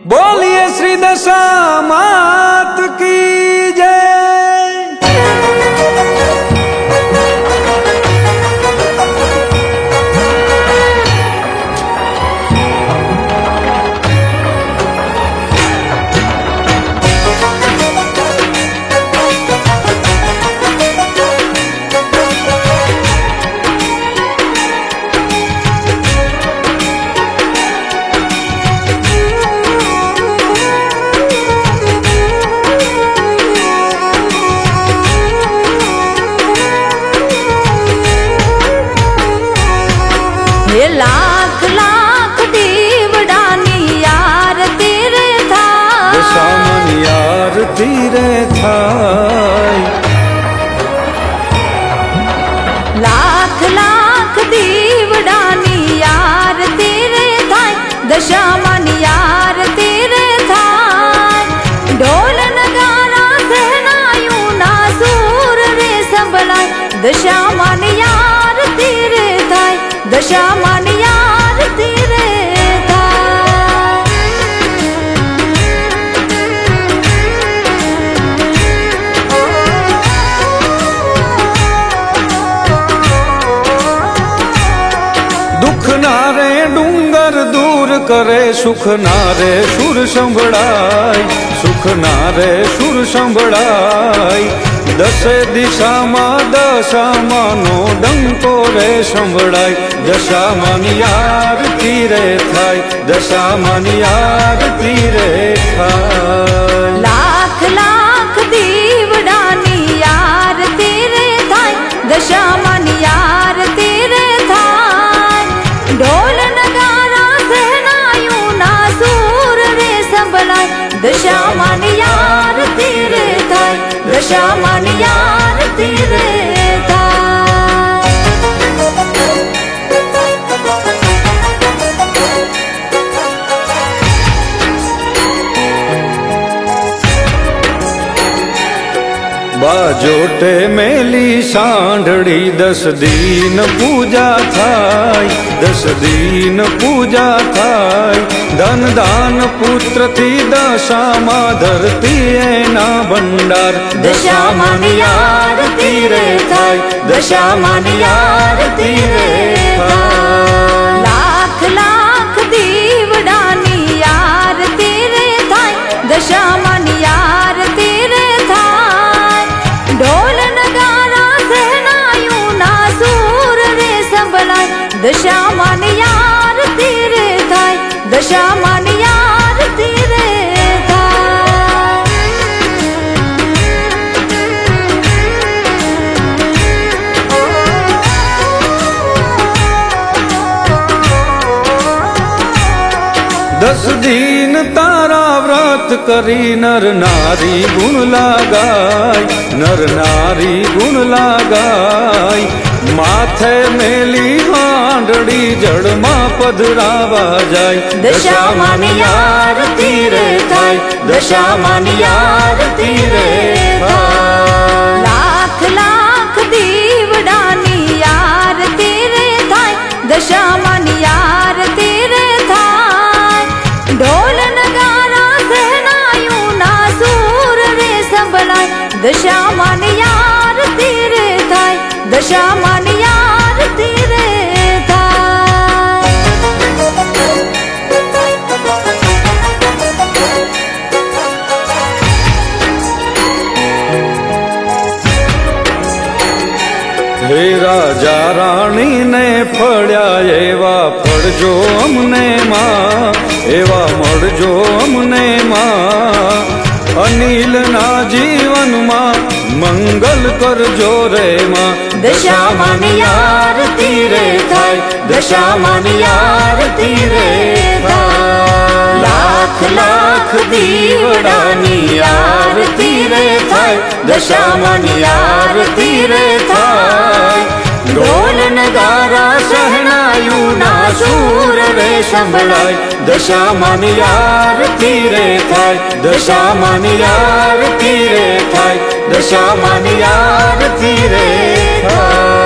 बोलिए श्री दशा मात की जय। लाख लाख दीवडानी आरती रे थाय, दशामानी आरती रे थाय। लाख लाख दीवडानी आरती रे थाय, दशामानी आरती रे थाय। ढोल नगारा सहनायूं ना सूर रे संभळाय, दशामानी आरती रे थाय, दशामानी आरती रे थाय। दुख नारे डूंगर दूर करे, सुख नारे सुर संभळाय, सुख नारे सुर संभळाय। दसे दिशाમાં દશામાનો ડંકો રે સંભળાય, દશામાની આરતી રે થાય, દશામાની આરતી રે થાય। लाख लाख दीवडानी आरती रे थाय, दशामानी आरती रे थाय। ढोल नगारा सहनायूं ना सूर रे संभळाय, दशामानी आरती रे थाय, दशामानी आरती रे थाय। बाजोटे मेली सांढड़ी, 10 दिन पूजा थाय, 10 दिन पूजा थाय। धन दान पुत्र थी दशामा धरती एना भंडार, दशामानी आरती रे थाय, दशामानी आरती रे थाय। लाख लाख दीवडानी आरती रे थाय, दशामानी आरती रे थाय। ढोल नगारा सहनायूं ना सूर रे संभळाय, दशामानी आरती रे थाय, दशामानी आरती रे थाय। दस दिन तारा व्रत करी, नर नारी गुण लगाय, नर नारी गुण लगाय। माथे मेली हांडड़ी, जड़ मां पधरावा जाय, दशामानी आरती रे थाय, दशामानी आरती रे थाय। लाख लाख दीवडानी आरती रे थाय, दशामानी आरती रे थाय। ढोल नगारा सहनायूं ना सूर रे संभळाय, दशामानी आरती रे थाय, दशामानी आरती रे थाय। हे राजा राणी ने फळ्या एवा फळजो अमने मां, एवा मळजो अमने मां। अनिल ना जीवन मां मंगल करजो रे मां, दशामानी आरती रे थाय, दशामानी आरती रे थाय। लाख लाख दीवडानी आरती रे थाय, दशामानी आरती रे थाय। ढोल नगारा सहनायूं ना सूर रे संभळाय, दशामानी आरती रे थाय, दशामानी आरती रे थाय, दशामानी आरती रे थाय।